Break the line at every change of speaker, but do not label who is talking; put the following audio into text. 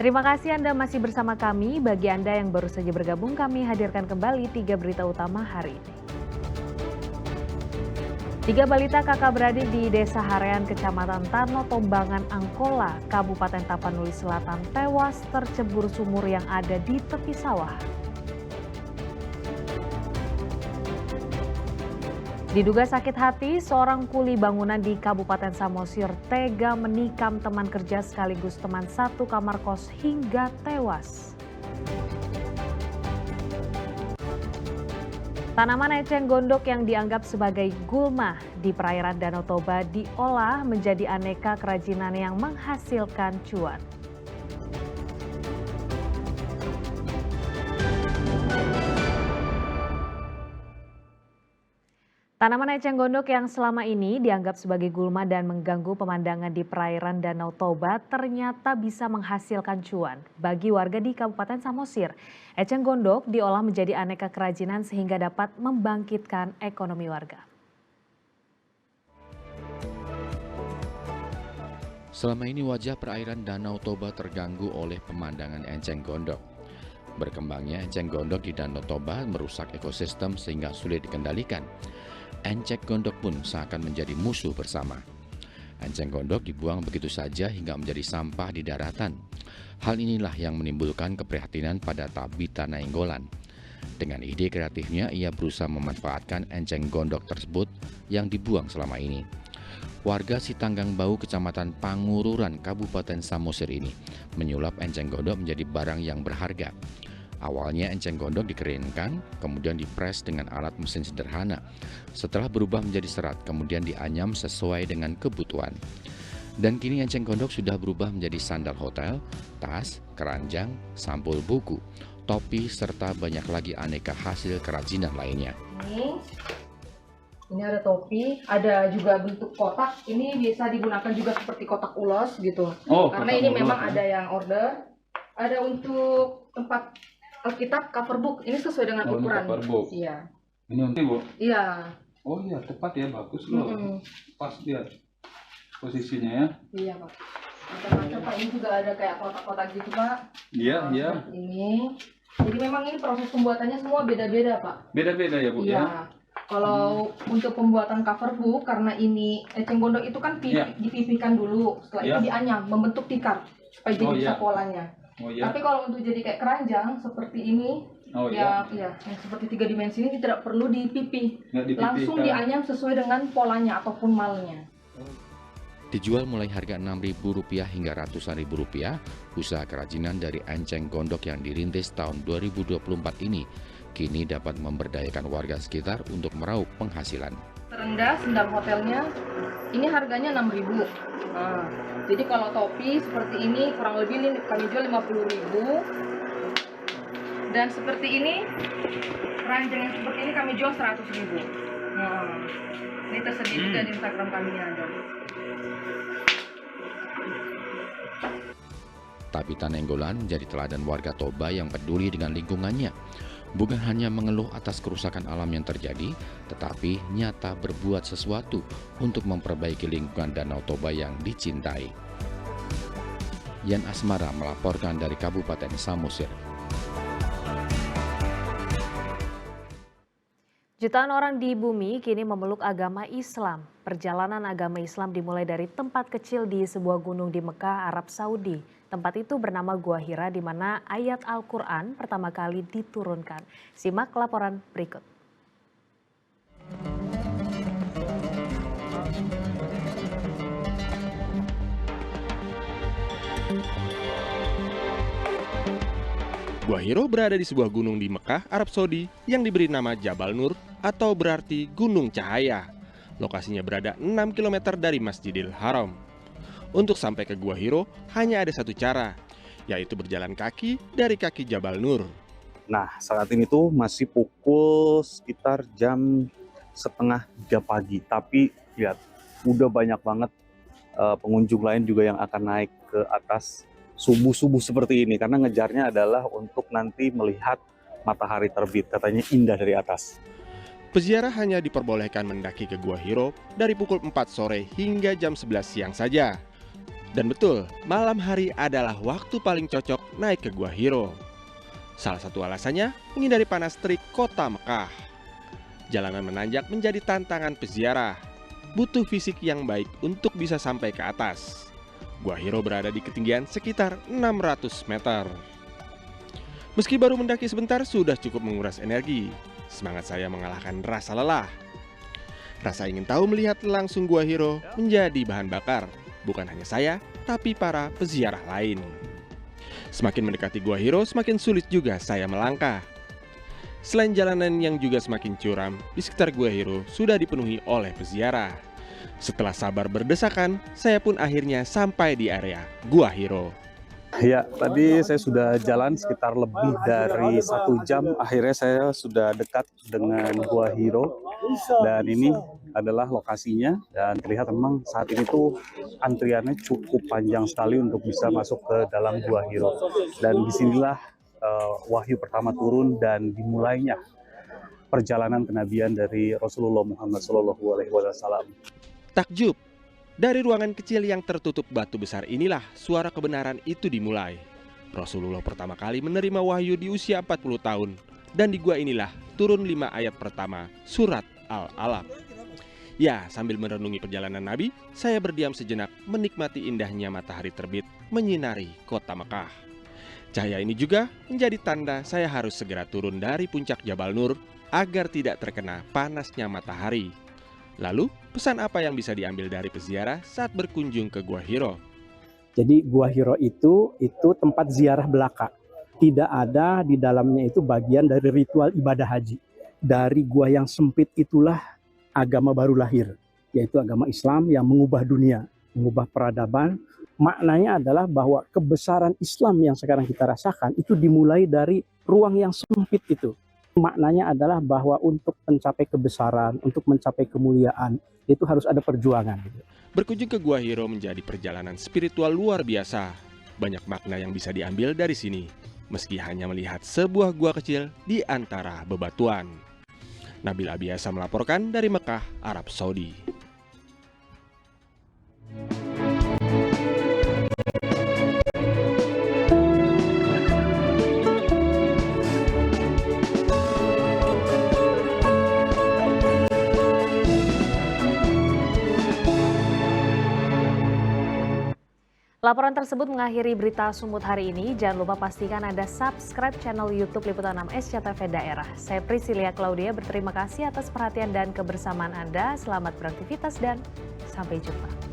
Terima kasih Anda masih bersama kami. Bagi Anda yang baru saja bergabung, kami hadirkan kembali 3 berita utama hari ini. 3 balita kakak beradik di Desa Harean, Kecamatan Tarno Tombangan, Angkola, Kabupaten Tapanuli Selatan tewas tercebur sumur yang ada di tepi sawah. Diduga sakit hati, seorang kuli bangunan di Kabupaten Samosir tega menikam teman kerja sekaligus teman satu kamar kos hingga tewas. Tanaman eceng gondok yang dianggap sebagai gulma di perairan Danau Toba diolah menjadi aneka kerajinan yang menghasilkan cuan. Tanaman eceng gondok yang selama ini dianggap sebagai gulma dan mengganggu pemandangan di perairan Danau Toba ternyata bisa menghasilkan cuan. Bagi warga di Kabupaten Samosir, eceng gondok diolah menjadi aneka kerajinan sehingga dapat membangkitkan ekonomi warga.
Selama ini wajah perairan Danau Toba terganggu oleh pemandangan eceng gondok. Berkembangnya eceng gondok di Danau Toba merusak ekosistem sehingga sulit dikendalikan. Eceng gondok pun seakan menjadi musuh bersama. Eceng gondok dibuang begitu saja hingga menjadi sampah di daratan. Hal inilah yang menimbulkan keprihatinan pada Tabita Nainggolan. Dengan ide kreatifnya, ia berusaha memanfaatkan eceng gondok tersebut yang dibuang selama ini. Warga Sitanggang Bau, Kecamatan Pangururan, Kabupaten Samosir ini menyulap eceng gondok menjadi barang yang berharga. Awalnya eceng gondok dikeringkan, kemudian dipres dengan alat mesin sederhana. Setelah berubah menjadi serat, kemudian dianyam sesuai dengan kebutuhan. Dan kini eceng gondok sudah berubah menjadi sandal hotel, tas, keranjang, sampul buku, topi, serta banyak lagi aneka hasil kerajinan lainnya.
Ini ada topi, ada juga bentuk kotak. Ini bisa digunakan juga seperti kotak ulos gitu. Karena ini memang ada yang order. Ada untuk tempat Alkitab cover book, ini sesuai dengan ukuran.
Cover book.
Iya.
Ini nanti Bu?
Iya.
Oh iya, tepat ya, bagus loh. Pas dia posisinya ya.
Iya Pak. Macam-macam Pak, ini juga ada kayak kotak-kotak gitu Pak.
Iya, iya.
Ini. Jadi memang ini proses pembuatannya semua beda-beda Pak.
Beda-beda ya Bu
Iya.
ya?
Kalau untuk pembuatan cover book, karena ini eceng gondok itu kan dipipihkan dulu, setelah itu dianyam, membentuk tikar supaya jadi bisa polanya. Tapi kalau untuk jadi kayak keranjang seperti ini, yang seperti 3 dimensi ini tidak perlu dipipih, langsung dianyam sesuai dengan polanya ataupun malnya.
Dijual mulai harga Rp6.000 hingga ratusan ribu rupiah, usaha kerajinan dari eceng gondok yang dirintis tahun 2024 ini kini dapat memberdayakan warga sekitar untuk meraup penghasilan.
Terendah sendal hotelnya, ini harganya 6.000. Nah, jadi kalau topi seperti ini kurang lebih ini kami jual 50.000. Dan seperti ini, keranjang yang seperti ini kami jual 100.000. Nah, ini tersedia juga di Instagram kami ada.
Tabita Nainggolan menjadi teladan warga Toba yang peduli dengan lingkungannya. Bukan hanya mengeluh atas kerusakan alam yang terjadi, tetapi nyata berbuat sesuatu untuk memperbaiki lingkungan Danau Toba yang dicintai. Yan Asmara melaporkan dari Kabupaten Samosir.
Jutaan orang di bumi kini memeluk agama Islam. Perjalanan agama Islam dimulai dari tempat kecil di sebuah gunung di Mekah, Arab Saudi. Tempat itu bernama Gua Hira, di mana ayat Al-Quran pertama kali diturunkan. Simak laporan berikut.
Gua Hira berada di sebuah gunung di Mekah, Arab Saudi yang diberi nama Jabal Nur atau berarti Gunung Cahaya. Lokasinya berada 6 km dari Masjidil Haram. Untuk sampai ke Gua Hira hanya ada satu cara, yaitu berjalan kaki dari kaki Jabal Nur.
Nah, saat ini tuh masih pukul sekitar jam 2:30 pagi. Tapi lihat, udah banyak banget pengunjung lain juga yang akan naik ke atas subuh-subuh seperti ini. Karena ngejarnya adalah untuk nanti melihat matahari terbit. Katanya indah dari atas.
Peziarah hanya diperbolehkan mendaki ke Gua Hira dari pukul 4 sore hingga jam 11 siang saja. Dan betul, malam hari adalah waktu paling cocok naik ke Gua Hiro. Salah satu alasannya menghindari panas terik kota Mekah. Jalanan menanjak menjadi tantangan peziarah. Butuh fisik yang baik untuk bisa sampai ke atas. Gua Hiro berada di ketinggian sekitar 600 meter. Meski baru mendaki sebentar sudah cukup menguras energi. Semangat saya mengalahkan rasa lelah. Rasa ingin tahu melihat langsung Gua Hiro menjadi bahan bakar. Bukan hanya saya, tapi para peziarah lain. Semakin mendekati Gua Hiro, semakin sulit juga saya melangkah. Selain jalanan yang juga semakin curam, di sekitar Gua Hiro sudah dipenuhi oleh peziarah. Setelah sabar berdesakan, saya pun akhirnya sampai di area Gua Hiro.
Ya, tadi saya sudah jalan sekitar lebih dari 1 jam. Akhirnya saya sudah dekat dengan Gua Hiro. Dan ini adalah lokasinya. Dan terlihat memang saat ini tuh antriannya cukup panjang sekali untuk bisa masuk ke dalam Gua Hiro. Dan disinilah wahyu pertama turun dan dimulainya perjalanan kenabian dari Rasulullah Muhammad SAW.
Takjub. Dari ruangan kecil yang tertutup batu besar inilah suara kebenaran itu dimulai. Rasulullah pertama kali menerima wahyu di usia 40 tahun. Dan di gua inilah turun 5 ayat pertama surat Al-Alaq. Ya, sambil merenungi perjalanan Nabi, saya berdiam sejenak menikmati indahnya matahari terbit menyinari kota Mekah. Cahaya ini juga menjadi tanda saya harus segera turun dari puncak Jabal Nur agar tidak terkena panasnya matahari. Lalu, pesan apa yang bisa diambil dari peziarah saat berkunjung ke Gua Hiro?
Jadi Gua Hiro itu tempat ziarah belaka. Tidak ada di dalamnya itu bagian dari ritual ibadah haji. Dari gua yang sempit itulah agama baru lahir, yaitu agama Islam yang mengubah dunia, mengubah peradaban. Maknanya adalah bahwa kebesaran Islam yang sekarang kita rasakan itu dimulai dari ruang yang sempit itu. Maknanya adalah bahwa untuk mencapai kebesaran, untuk mencapai kemuliaan, itu harus ada perjuangan.
Berkunjung ke Gua Hiro menjadi perjalanan spiritual luar biasa. Banyak makna yang bisa diambil dari sini, meski hanya melihat sebuah gua kecil di antara bebatuan. Nabil Abiasa melaporkan dari Mekah, Arab Saudi.
Laporan tersebut mengakhiri berita Sumut hari ini. Jangan lupa pastikan Anda subscribe channel YouTube Liputan 6 SCTV Daerah. Saya Priscilia Claudia berterima kasih atas perhatian dan kebersamaan Anda. Selamat beraktivitas dan sampai jumpa.